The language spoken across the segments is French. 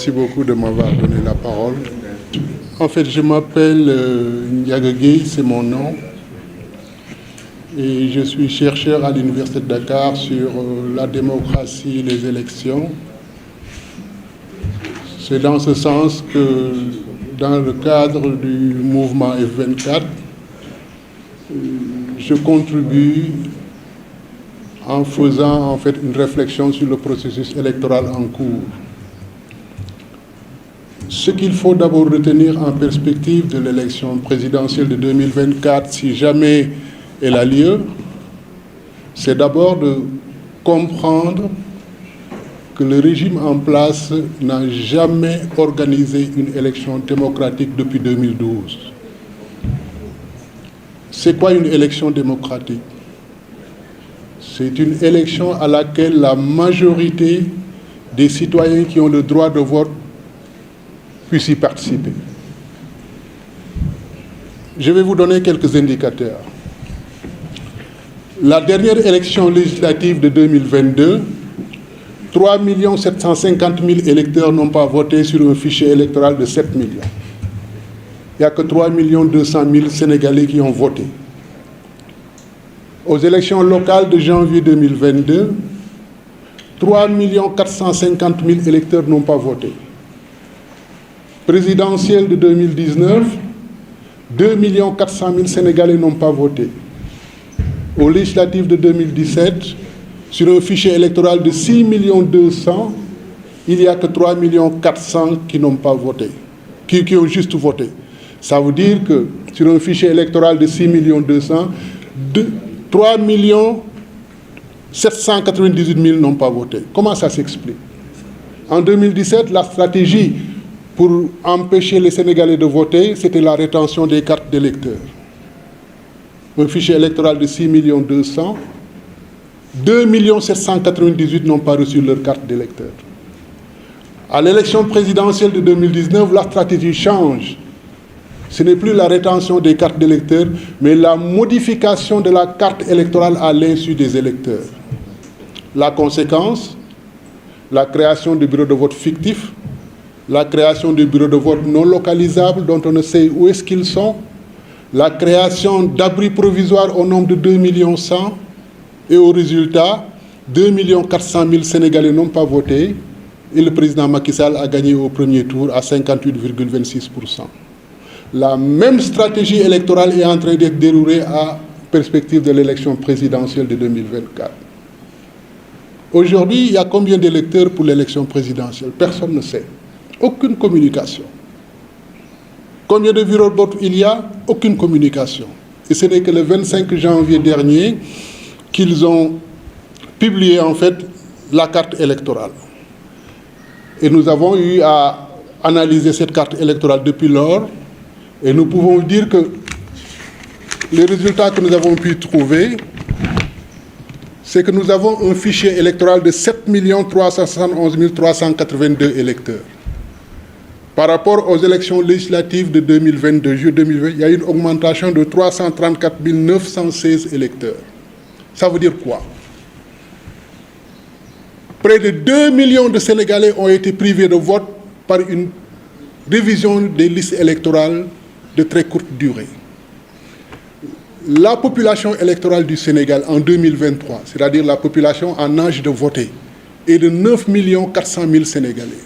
Merci beaucoup de m'avoir donné la parole. En fait, je m'appelle Ndiaga Gueye, c'est mon nom. Et je suis chercheur à l'Université de Dakar sur la démocratie et les élections. C'est dans ce sens que, dans le cadre du mouvement F24, je contribue en faisant en fait une réflexion sur le processus électoral en cours. Ce qu'il faut d'abord retenir en perspective de l'élection présidentielle de 2024, si jamais elle a lieu, c'est d'abord de comprendre que le régime en place n'a jamais organisé une élection démocratique depuis 2012. C'est quoi une élection démocratique? C'est une élection à laquelle la majorité des citoyens qui ont le droit de vote puissent y participer. Je vais vous donner quelques indicateurs. La dernière élection législative de 2022, 3 750 000 électeurs n'ont pas voté sur un fichier électoral de 7 millions. Il n'y a que 3 200 000 Sénégalais qui ont voté. Aux élections locales de janvier 2022, 3 450 000 électeurs n'ont pas voté. Présidentielle de 2019, 2 400 000 Sénégalais n'ont pas voté. Aux législatives de 2017, sur un fichier électoral de 6 200 000, il n'y a que 3 400 000 qui n'ont pas voté, qui ont juste voté. Ça veut dire que sur un fichier électoral de 6 200 000, 3 798 000 n'ont pas voté. Comment ça s'explique? En 2017, la stratégie pour empêcher les Sénégalais de voter, c'était la rétention des cartes d'électeurs. Un fichier électoral de 6 200 000, 2 798 000 n'ont pas reçu leur carte d'électeur. À l'élection présidentielle de 2019, la stratégie change. Ce n'est plus la rétention des cartes d'électeurs, mais la modification de la carte électorale à l'insu des électeurs. La conséquence, la création de bureaux de vote fictifs, la création de bureaux de vote non localisables dont on ne sait où est-ce qu'ils sont, la création d'abris provisoires au nombre de 2 100 000 et au résultat, 2 400 000 Sénégalais n'ont pas voté et le président Macky Sall a gagné au premier tour à 58,26%. La même stratégie électorale est en train d'être déroulée à perspective de l'élection présidentielle de 2024. Aujourd'hui, il y a combien d'électeurs pour l'élection présidentielle? Personne ne sait. Aucune communication. Combien de bureaux de vote il y a? Aucune communication. Et ce n'est que le 25 janvier dernier qu'ils ont publié en fait la carte électorale. Et nous avons eu à analyser cette carte électorale depuis lors. Et nous pouvons dire que les résultats que nous avons pu trouver, c'est que nous avons un fichier électoral de 7 371 382 électeurs. Par rapport aux élections législatives de 2022, juillet 2020, il y a une augmentation de 334 916 électeurs. Ça veut dire quoi? Près de 2 millions de Sénégalais ont été privés de vote par une révision des listes électorales de très courte durée. La population électorale du Sénégal en 2023, c'est-à-dire la population en âge de voter, est de 9 400 000 Sénégalais.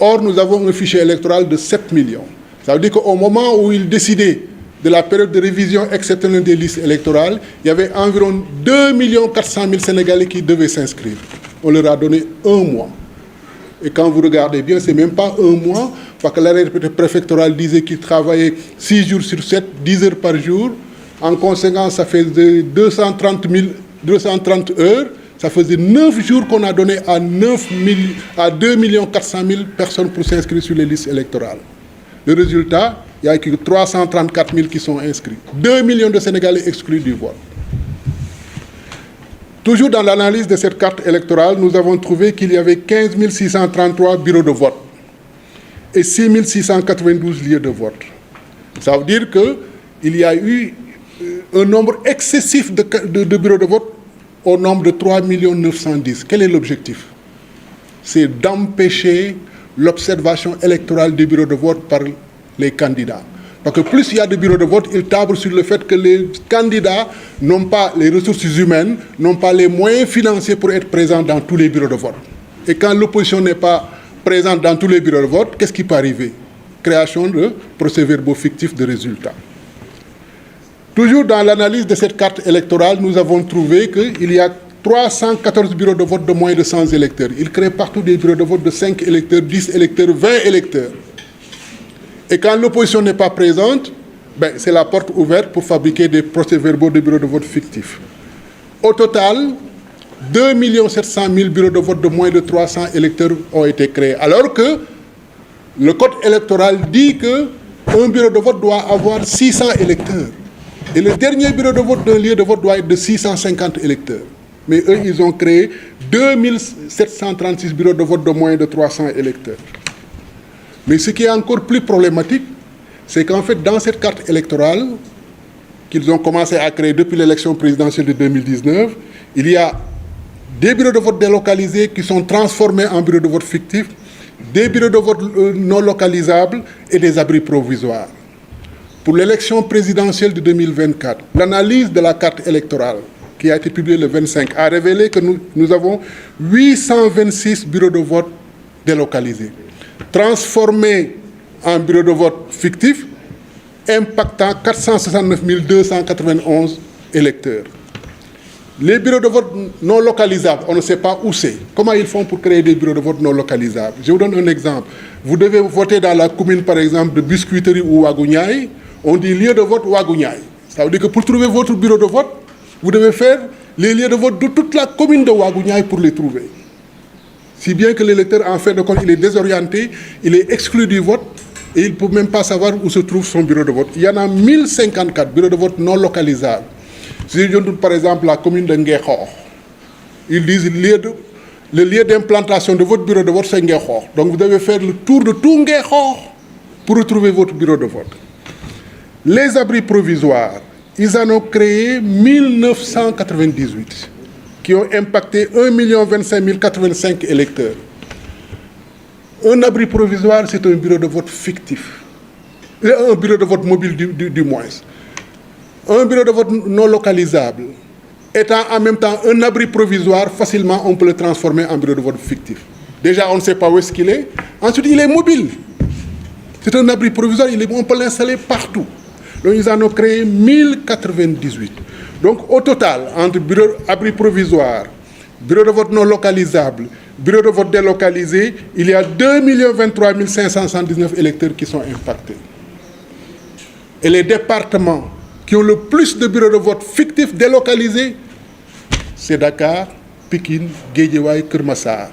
Or, nous avons un fichier électoral de 7 millions. Ça veut dire qu'au moment où ils décidaient de la période de révision exceptionnelle des listes électorales, il y avait environ 2 400 000 Sénégalais qui devaient s'inscrire. On leur a donné un mois. Et quand vous regardez bien, ce n'est même pas un mois, parce que l'arrêt préfectoral disait qu'ils travaillaient 6 jours sur 7, 10 heures par jour. En conséquence, ça faisait 230 heures. Ça faisait 9 jours qu'on a donné à 2 400 000 personnes pour s'inscrire sur les listes électorales. Le résultat, il n'y a que 334 000 qui sont inscrits. 2 millions de Sénégalais exclus du vote. Toujours dans l'analyse de cette carte électorale, nous avons trouvé qu'il y avait 15 633 bureaux de vote et 6 692 lieux de vote. Ça veut dire qu'il y a eu un nombre excessif de bureaux de vote au nombre de 3 910 000. Quel est l'objectif? C'est d'empêcher l'observation électorale des bureaux de vote par les candidats. Parce que plus il y a de bureaux de vote, il table sur le fait que les candidats n'ont pas les ressources humaines, n'ont pas les moyens financiers pour être présents dans tous les bureaux de vote. Et quand l'opposition n'est pas présente dans tous les bureaux de vote, qu'est-ce qui peut arriver? Création de procès-verbaux fictifs de résultats. Toujours dans l'analyse de cette carte électorale, nous avons trouvé qu'il y a 314 bureaux de vote de moins de 100 électeurs. Il crée partout des bureaux de vote de 5 électeurs, 10 électeurs, 20 électeurs. Et quand l'opposition n'est pas présente, c'est la porte ouverte pour fabriquer des procès-verbaux de bureaux de vote fictifs. Au total, 2 700 000 bureaux de vote de moins de 300 électeurs ont été créés. Alors que le code électoral dit qu'un bureau de vote doit avoir 600 électeurs. Et le dernier bureau de vote d'un lieu de vote doit être de 650 électeurs. Mais eux, ils ont créé 2736 bureaux de vote de moins de 300 électeurs. Mais ce qui est encore plus problématique, c'est qu'en fait, dans cette carte électorale, qu'ils ont commencé à créer depuis l'élection présidentielle de 2019, il y a des bureaux de vote délocalisés qui sont transformés en bureaux de vote fictifs, des bureaux de vote non localisables et des abris provisoires. Pour l'élection présidentielle de 2024, l'analyse de la carte électorale qui a été publiée le 25 a révélé que nous avons 826 bureaux de vote délocalisés, transformés en bureaux de vote fictifs, impactant 469 291 électeurs. Les bureaux de vote non localisables, on ne sait pas où c'est. Comment ils font pour créer des bureaux de vote non localisables? Je vous donne un exemple. Vous devez voter dans la commune, par exemple, de Biscuiterie ou Ouagouniaï. On dit lieu de vote Ouagouniaï. Ça veut dire que pour trouver votre bureau de vote, vous devez faire les lieux de vote de toute la commune de Ouagouniaï pour les trouver. Si bien que l'électeur, en fin de compte, il est désorienté, il est exclu du vote et il ne peut même pas savoir où se trouve son bureau de vote. Il y en a 1054 bureaux de vote non localisables. Si je donne par exemple la commune de Nguékhor, ils disent le lieu d'implantation de votre bureau de vote, c'est Nguékhor. Donc vous devez faire le tour de tout Nguékhor pour retrouver votre bureau de vote. Les abris provisoires, ils en ont créé 1998, qui ont impacté 1 025 085 électeurs. Un abri provisoire, c'est un bureau de vote fictif. Un bureau de vote mobile du moins. Un bureau de vote non localisable, étant en même temps un abri provisoire, facilement on peut le transformer en bureau de vote fictif. Déjà, on ne sait pas où est-ce qu'il est. Ensuite, il est mobile. C'est un abri provisoire, on peut l'installer partout. Donc, ils en ont créé 1098. Donc, au total, entre abri provisoire, bureau de vote non localisable, bureau de vote délocalisé, il y a 2 023 519 électeurs qui sont impactés. Et les départements qui ont le plus de bureaux de vote fictifs délocalisés, c'est Dakar, Pikine, Guédiawaye, Keur Massar.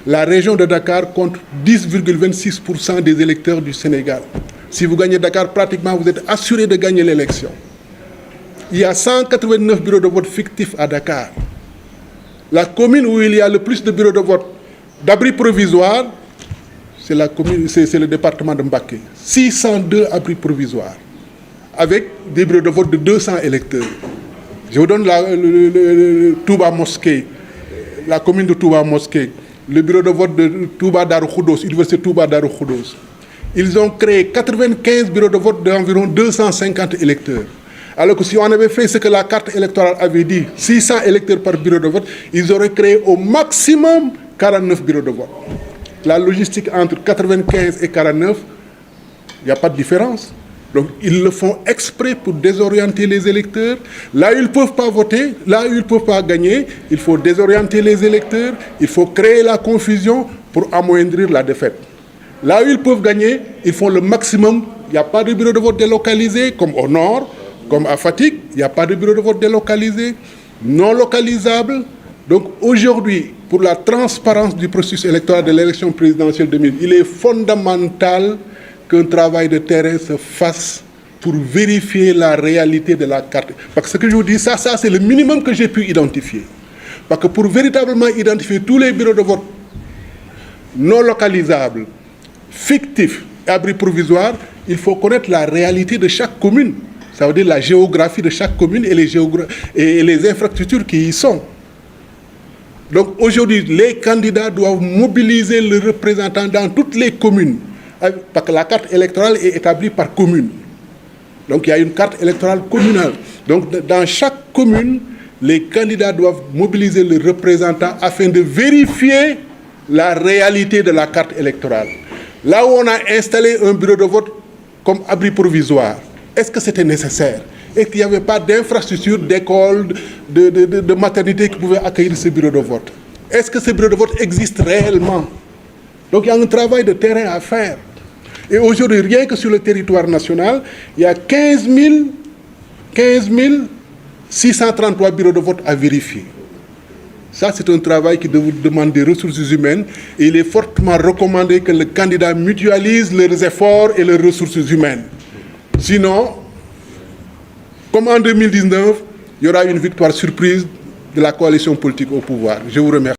La région de Dakar compte 10,26% des électeurs du Sénégal. Si vous gagnez Dakar, pratiquement, vous êtes assuré de gagner l'élection. Il y a 189 bureaux de vote fictifs à Dakar. La commune où il y a le plus de bureaux de vote d'abris provisoires, c'est le département de Mbacké. 602 abris provisoires, avec des bureaux de vote de 200 électeurs. Je vous donne Touba Mosquée, la commune de Touba Mosquée, le bureau de vote de Touba Darou Khoudoss, Université Touba Darou Khoudoss. Ils ont créé 95 bureaux de vote d'environ 250 électeurs. Alors que si on avait fait ce que la carte électorale avait dit, 600 électeurs par bureau de vote, ils auraient créé au maximum 49 bureaux de vote. La logistique entre 95 et 49, il n'y a pas de différence. Donc ils le font exprès pour désorienter les électeurs. Là où ils ne peuvent pas voter, là où ils ne peuvent pas gagner, il faut désorienter les électeurs, il faut créer la confusion pour amoindrir la défaite. Là où ils peuvent gagner, ils font le maximum. Il n'y a pas de bureau de vote délocalisé, comme au nord, comme à Fatick. Il n'y a pas de bureau de vote délocalisé, non localisable. Donc aujourd'hui, pour la transparence du processus électoral de l'élection présidentielle 2000, il est fondamental qu'un travail de terrain se fasse pour vérifier la réalité de la carte. Parce que ce que je vous dis, ça c'est le minimum que j'ai pu identifier. Parce que pour véritablement identifier tous les bureaux de vote non localisables, fictifs et abris provisoires, il faut connaître la réalité de chaque commune. Ça veut dire la géographie de chaque commune et les infrastructures qui y sont. Donc aujourd'hui, les candidats doivent mobiliser le représentant dans toutes les communes, parce que la carte électorale est établie par commune. Donc il y a une carte électorale communale. Donc dans chaque commune, les candidats doivent mobiliser le représentant afin de vérifier la réalité de la carte électorale. Là où on a installé un bureau de vote comme abri provisoire, est-ce que c'était nécessaire? Est-ce qu'il n'y avait pas d'infrastructure, d'école, de maternité qui pouvait accueillir ce bureau de vote? Est-ce que ce bureau de vote existe réellement? Donc il y a un travail de terrain à faire. Et aujourd'hui, rien que sur le territoire national, il y a 15 633 bureaux de vote à vérifier. Ça, c'est un travail qui demande des ressources humaines et il est fortement recommandé que le candidat mutualise leurs efforts et leurs ressources humaines. Sinon, comme en 2019, il y aura une victoire surprise de la coalition politique au pouvoir. Je vous remercie.